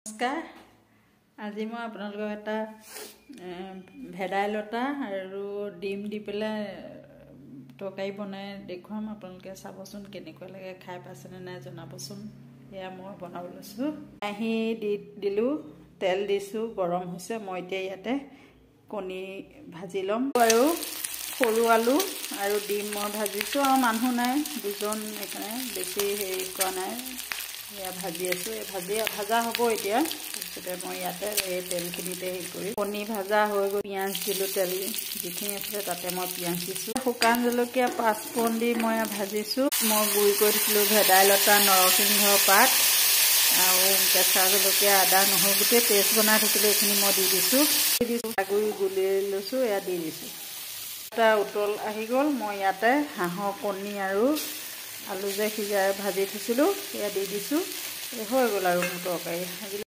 নমস্কাৰ আজি মই আপোনালোকক এটা ভেদাইলতা আৰু ডিম দি পেলাই তৰকাৰী বনাই দেখুৱাম। আপোনালোকে চাবচোন কেনেকুৱা লাগে, খাই পাইছেনে নাই জনাবচোন। এয়া মই বনাব লৈছোঁ। কেৰাহী দিলোঁ, তেল দিছোঁ, গৰম হৈছে। মই এতিয়া ইয়াতে কণী ভাজি ল'ম আৰু সৰু আলু আৰু ডিম মই ভাজিছোঁ। আৰু মানুহ নাই, দুজন, সেইকাৰণে বেছি হেৰি কৰা নাই। এয়া ভাজি আছোঁ, এই ভাজা হ'ব এতিয়া। তাৰপিছতে মই ইয়াতে এই তেলখিনিতে হেৰি কৰি কণী ভাজা হৈ গ'ল। পিঁয়াজ দিলোঁ, তেল যিখিনি আছিলে তাতে মই পিঁয়াজ দিছোঁ। শুকান জলকীয়া, পাঁচফোৰণ দি মই ভাজিছোঁ। মই গুড়ি কৰি দিছিলোঁ ভেদাইলতা, নৰসিংহ পাত আৰু কেঁচা জলকীয়া, আদা, নহৰু গোটেই পেষ্ট বনাই থৈছিলোঁ। এইখিনি মই দি দিছোঁ। গুড়ি গুলি লৈছোঁ, এয়া দি দিছোঁ। এটা উতল আহি গ'ল। মই ইয়াতে হাঁহৰ কণী আৰু আলু যে সিজাই ভাজি থৈছিলোঁ এয়া দি দিছোঁ। হৈ গ'ল আৰু মোৰ তৰকাৰী।